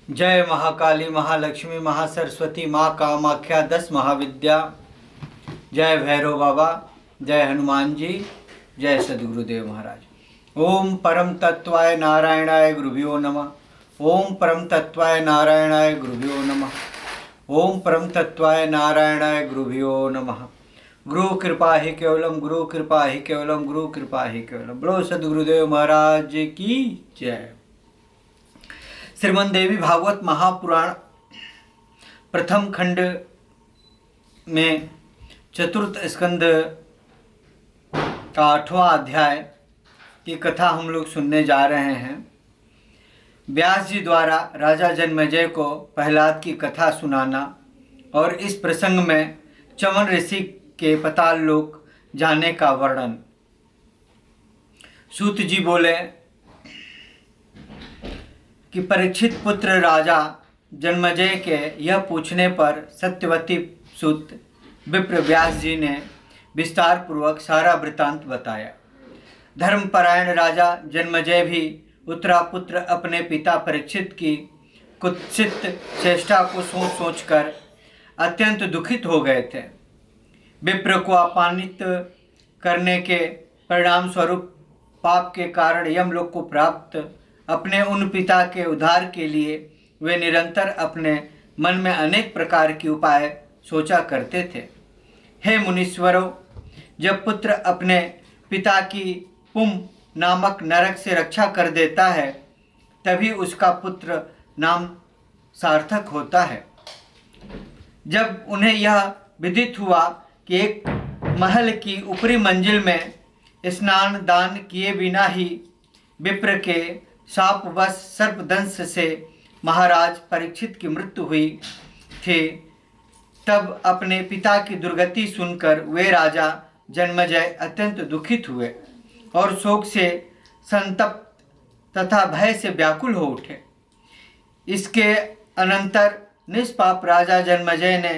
जय महाकाली महालक्ष्मी महासरस्वती माँ कामाख्या 10 महाविद्या। जय भैरव बाबा, जय हनुमान जी, जय सद्गुरुदेव महाराज। ओम परम तत्वाय नारायणाय गुरुभ्यो नमः। ओम परम तत्वाय नारायणाय गुरुभ्यो नमः। ओम परम तत्वाय नारायणाय गुरुभ्यो नमः। गुरु कृपा ही केवलम, गुरु कृपा ही केवलम, गुरु कृपा ही केवलम। बोलो सद्गुरुदेव महाराज की जय। श्रीमद् देवी भागवत महापुराण प्रथम खंड में चतुर्थ स्कंद का 8वां अध्याय की कथा हम लोग सुनने जा रहे हैं। व्यास जी द्वारा राजा जन्मेजय को प्रहलाद की कथा सुनाना और इस प्रसंग में च्यवन ऋषि के पाताल लोक जाने का वर्णन। सूत जी बोले कि परीक्षित पुत्र राजा जन्मेजय के यह पूछने पर सत्यवती सुत विप्र व्यास जी ने विस्तार पूर्वक सारा वृतांत बताया। धर्मपरायण राजा जन्मेजय भी उत्तरापुत्र अपने पिता परीक्षित की कुत्सित चेष्टा को सोच सोचकर अत्यंत दुखित हो गए थे। विप्र को अपमानित करने के परिणाम स्वरूप पाप के कारण यमलोक को प्राप्त अपने उन पिता के उद्धार के लिए वे निरंतर अपने मन में अनेक प्रकार के उपाय सोचा करते थे। हे मुनीश्वरों, जब पुत्र अपने पिता की पुम नामक नरक से रक्षा कर देता है तभी उसका पुत्र नाम सार्थक होता है। जब उन्हें यह विदित हुआ कि एक महल की ऊपरी मंजिल में स्नान दान किए बिना ही विप्र के शापवश सर्पदंश से महाराज परीक्षित की मृत्यु हुई थी, तब अपने पिता की दुर्गति सुनकर वे राजा जन्मेजय अत्यंत दुखित हुए और शोक से संतप्त तथा भय से व्याकुल हो उठे। इसके अनंतर निष्पाप राजा जन्मेजय ने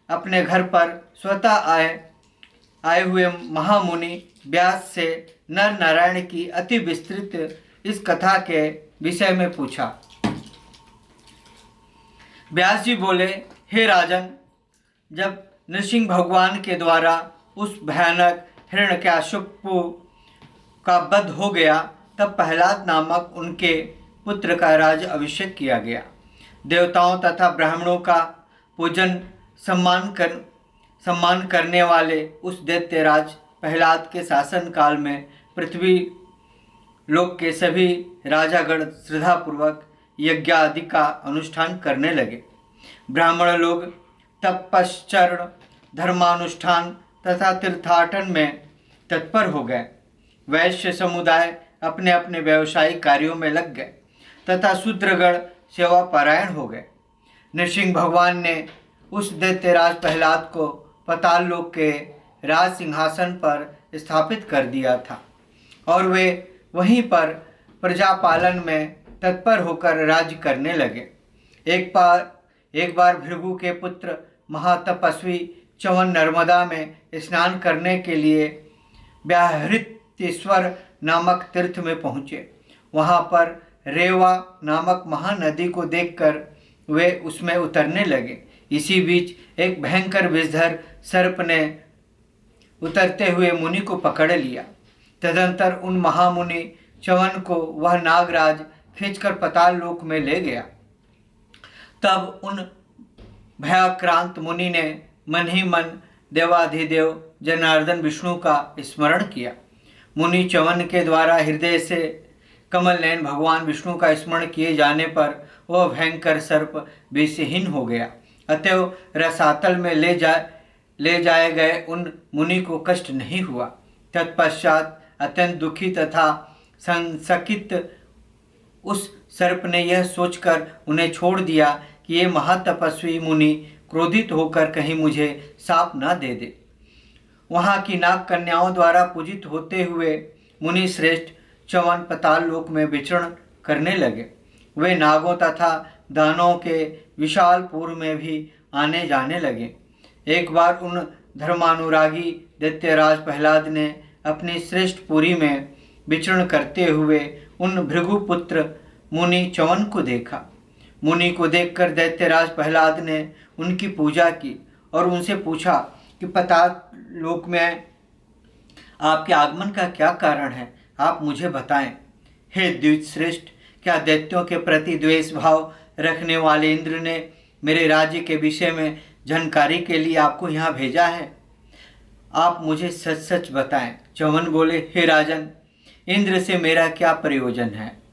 अपने घर पर स्वतः आए हुए महामुनि व्यास से नर नारायण की अति विस्तृत इस कथा के विषय में पूछा। व्यास जी बोले, हे राजन, जब नृसिंह भगवान के द्वारा उस भयानक हिरण्यकश्यप का वध हो गया तब प्रहलाद नामक उनके पुत्र का राज अभिषेक किया गया। देवताओं तथा ब्राह्मणों का पूजन सम्मान करने वाले उस दैत्यराज प्रहलाद के शासन काल में पृथ्वी लोक के सभी राजागण श्रद्धापूर्वक यज्ञ आदि का अनुष्ठान करने लगे। ब्राह्मण लोग तपश्चरण धर्मानुष्ठान तथा तीर्थाटन में तत्पर हो गए। वैश्य समुदाय अपने अपने व्यावसायिक कार्यों में लग गए तथा शूद्रगण सेवा परायण हो गए। नृसिंह भगवान ने उस दैत्यराज प्रहलाद को पाताल लोक के राज सिंहासन पर स्थापित कर दिया था और वे वहीं पर प्रजापालन में तत्पर होकर राज्य करने लगे। एक बार भृगु के पुत्र महातपस्वी च्यवन नर्मदा में स्नान करने के लिए व्याहृतेश्वर नामक तीर्थ में पहुँचे। वहाँ पर रेवा नामक महानदी को देखकर वे उसमें उतरने लगे। इसी बीच एक भयंकर विषधर सर्प ने उतरते हुए मुनि को पकड़ लिया। तदंतर उन महामुनि च्यवन को वह नागराज खींचकर पाताल लोक में ले गया। तब उन भयाक्रांत मुनि ने मन ही मन देवाधिदेव जनार्दन विष्णु का स्मरण किया। मुनि च्यवन के द्वारा हृदय से कमल नयन भगवान विष्णु का स्मरण किए जाने पर वह भयंकर सर्प विषहीन हो गया। अतएव रसातल में ले जाए गए उन मुनि को कष्ट नहीं हुआ। तत्पश्चात अत्यंत दुखी तथा संसकित उस सर्प ने यह सोचकर उन्हें छोड़ दिया कि ये महातपस्वी मुनि क्रोधित होकर कहीं मुझे शाप न दे दे। वहाँ की नाग कन्याओं द्वारा पूजित होते हुए मुनि श्रेष्ठ च्यवन पाताल लोक में विचरण करने लगे। वे नागों तथा दानों के विशाल पूर्व में भी आने जाने लगे। एक बार उन धर्मानुरागी दैत्यराज प्रहलाद ने अपनी श्रेष्ठ पुरी में विचरण करते हुए उन भृगुपुत्र मुनि च्यवन को देखा। मुनि को देखकर दैत्यराज प्रहलाद ने उनकी पूजा की और उनसे पूछा कि पाताल लोक में आपके आगमन का क्या कारण है, आप मुझे बताएं। हे द्विजश्रेष्ठ, क्या दैत्यों के प्रति द्वेष भाव रखने वाले इंद्र ने मेरे राज्य के विषय में जानकारी के लिए आपको यहाँ भेजा है? आप मुझे सच सच बताएं। च्यवन बोले, हे राजन, इंद्र से मेरा क्या प्रयोजन है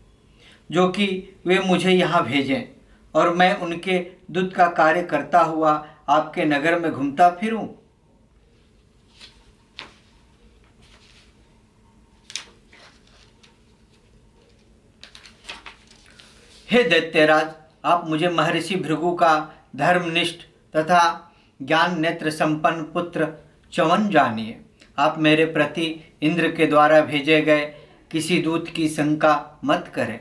जो कि वे मुझे यहाँ भेजें और मैं उनके दूत का कार्य करता हुआ आपके नगर में घूमता फिरूं? हे दैत्यराज, आप मुझे महर्षि भृगु का धर्मनिष्ठ तथा ज्ञान नेत्र संपन्न पुत्र च्यवन जानिए। आप मेरे प्रति इंद्र के द्वारा भेजे गए किसी दूत की शंका मत करें।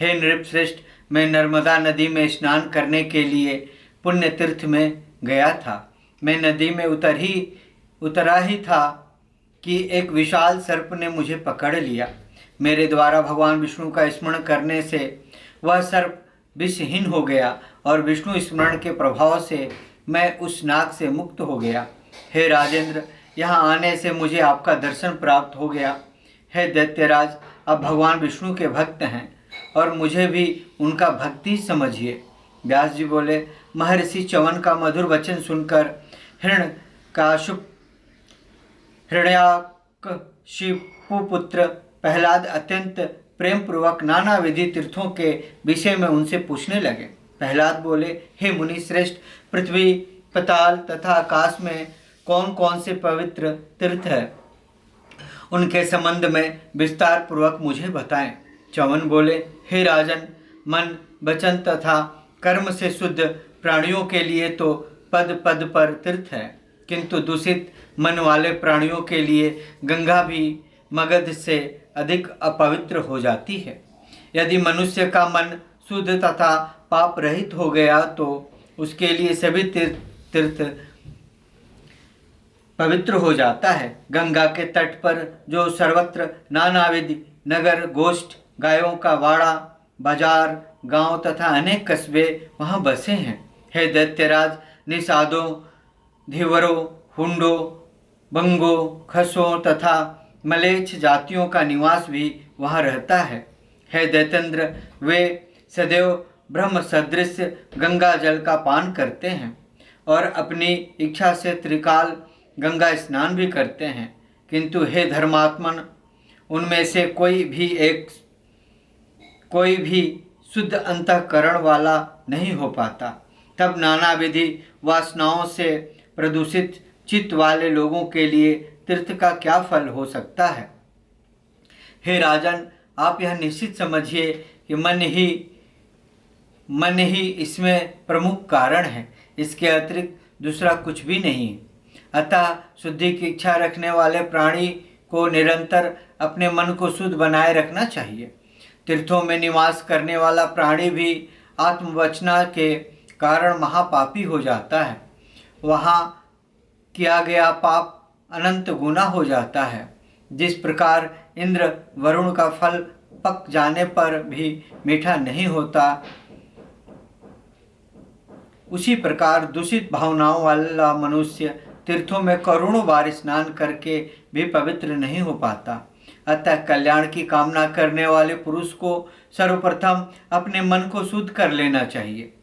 हे नृपश्रेष्ठ, मैं नर्मदा नदी में स्नान करने के लिए पुण्य तीर्थ में गया था। मैं नदी में उतरा ही था कि एक विशाल सर्प ने मुझे पकड़ लिया। मेरे द्वारा भगवान विष्णु का स्मरण करने से वह सर्प विषहीन हो गया और विष्णु स्मरण के प्रभाव से मैं उस नाग से मुक्त हो गया। हे राजेंद्र, यहाँ आने से मुझे आपका दर्शन प्राप्त हो गया। हे दैत्यराज, आप भगवान विष्णु के भक्त हैं और मुझे भी उनका भक्ति समझिए। व्यास जी बोले, महर्षि च्यवन का मधुर वचन सुनकर हिरण्याकशिपु पुत्र प्रहलाद अत्यंत प्रेम पूर्वक नाना विधि तीर्थों के विषय में उनसे पूछने लगे। प्रहलाद बोले, हे मुनि श्रेष्ठ, पृथ्वी, पाताल तथा आकाश में कौन कौन से पवित्र तीर्थ है, उनके संबंध में विस्तार पूर्वक मुझे बताएं। च्यवन बोले, हे राजन, मन, वचन तथा कर्म से शुद्ध प्राणियों के लिए तो पद पद पर तीर्थ है, किंतु दूषित मन वाले प्राणियों के लिए गंगा भी मगध से अधिक अपवित्र हो जाती है। यदि मनुष्य का मन शुद्ध तथा पाप रहित हो गया तो उसके लिए सभी तीर्थ पवित्र हो जाता है। गंगा के तट पर जो सर्वत्र नानाविध नगर, गोष्ठ, गायों का वाड़ा, बाजार, गांव तथा अनेक कस्बे वहाँ बसे हैं। हे दैत्यराज, निषादों, धीवरों, हुंडों, बंगों, खसों तथा मलेच्छ जातियों का निवास भी वहाँ रहता है। हे दैतेंद्र, वे सदैव ब्रह्म सदृश गंगा जल का पान करते हैं और अपनी इच्छा से त्रिकाल गंगा स्नान भी करते हैं, किंतु हे धर्मात्मन, उनमें से कोई भी शुद्ध अंतःकरण वाला नहीं हो पाता। तब नाना विधि वासनाओं से प्रदूषित चित्त वाले लोगों के लिए तीर्थ का क्या फल हो सकता है? हे राजन, आप यह निश्चित समझिए कि मन ही इसमें प्रमुख कारण है, इसके अतिरिक्त दूसरा कुछ भी नहीं है। अतः शुद्धि की इच्छा रखने वाले प्राणी को निरंतर अपने मन को शुद्ध बनाए रखना चाहिए। तीर्थों में निवास करने वाला प्राणी भी आत्मवचना के कारण महापापी हो जाता है। वहाँ किया गया पाप अनंत गुना हो जाता है। जिस प्रकार इंद्र वरुण का फल पक जाने पर भी मीठा नहीं होता, उसी प्रकार दूषित भावनाओं वाला मनुष्य तीर्थों में करोड़ों बार स्नान करके भी पवित्र नहीं हो पाता। अतः कल्याण की कामना करने वाले पुरुष को सर्वप्रथम अपने मन को शुद्ध कर लेना चाहिए।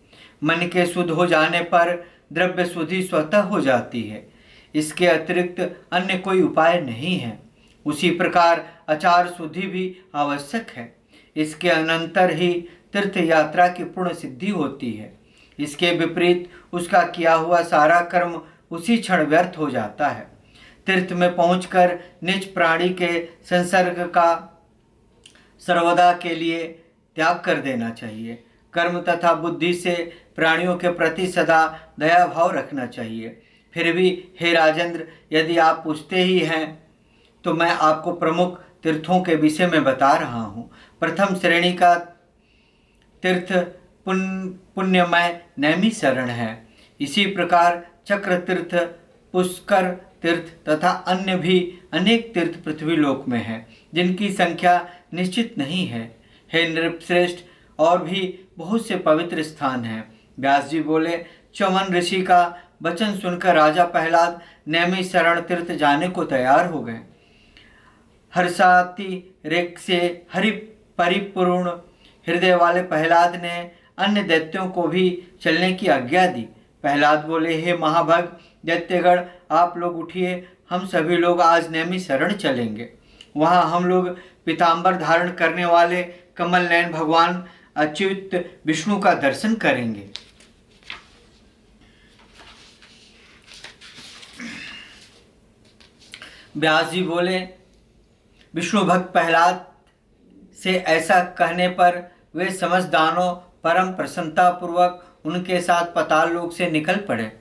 मन के शुद्ध हो जाने पर द्रव्य शुद्धि स्वतः हो जाती है, इसके अतिरिक्त अन्य कोई उपाय नहीं है। उसी प्रकार आचार शुद्धि भी आवश्यक है, इसके अनंतर ही तीर्थ यात्रा की पूर्ण सिद्धि होती है। इसके विपरीत उसका किया हुआ सारा कर्म उसी क्षण व्यर्थ हो जाता है। तीर्थ में पहुंचकर नीच प्राणी के संसर्ग का सर्वदा के लिए त्याग कर देना चाहिए। कर्म तथा बुद्धि से प्राणियों के प्रति सदा दया भाव रखना चाहिए। फिर भी हे राजेंद्र, यदि आप पूछते ही हैं तो मैं आपको प्रमुख तीर्थों के विषय में बता रहा हूँ। प्रथम श्रेणी का तीर्थ पुण्यमय नैमिषारण्य है। इसी प्रकार चक्र तीर्थ, पुष्कर तीर्थ तथा अन्य भी अनेक तीर्थ पृथ्वी लोक में हैं, जिनकी संख्या निश्चित नहीं है। हे नृपश्रेष्ठ, और भी बहुत से पवित्र स्थान हैं। व्यास जी बोले, च्यवन ऋषि का वचन सुनकर राजा प्रहलाद नैमिषारण्य तीर्थ जाने को तैयार हो गए। हर्षाति रेक से हरि परिपूर्ण हृदय वाले प्रहलाद ने अन्य दैत्यों को भी चलने की आज्ञा दी। प्रहलाद बोले, हे महाभग दैत्यगण, आप लोग उठिए, हम सभी लोग आज नैमिषारण्य चलेंगे। वहाँ हम लोग पीताम्बर धारण करने वाले कमल नयन भगवान अच्युत विष्णु का दर्शन करेंगे। व्यास जी बोले, विष्णु भक्त प्रहलाद से ऐसा कहने पर वे समस्त दानव परम प्रसन्नता पूर्वक उनके साथ पाताल लोक से निकल पड़े।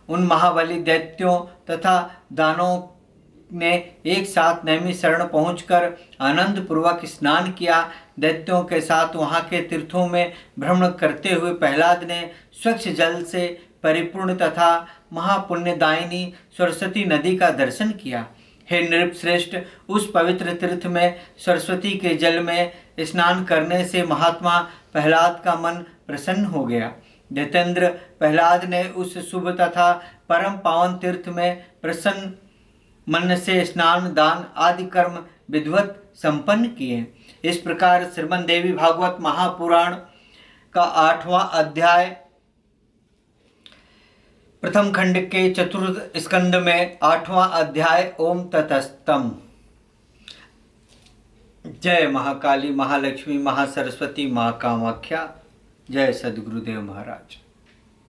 उन महाबली दैत्यों तथा दानवों ने एक साथ नैमिषारण्य पहुंचकर आनंद पूर्वक स्नान किया। दैत्यों के साथ वहां के तीर्थों में भ्रमण करते हुए प्रहलाद ने स्वच्छ जल से परिपूर्ण तथा महापुण्यदायिनी सरस्वती नदी का दर्शन किया। हे नृपश्रेष्ठ, उस पवित्र तीर्थ में सरस्वती के जल में स्नान करने से महात्मा प्रहलाद का मन प्रसन्न हो गया। दैतेंद्र प्रहलाद ने उस शुभ तथा परम पावन तीर्थ में प्रसन्न मन से स्नान दान आदि कर्म विधिवत संपन्न किए। इस प्रकार श्रीमद् देवी भागवत महापुराण का 8वां अध्याय प्रथम खंड के चतुर्थ स्कंद में 8वां अध्याय ओम ततस्तम। जय महाकाली, महालक्ष्मी, महासरस्वती, माँ कामाख्या। जय सद्गुरुदेव महाराज।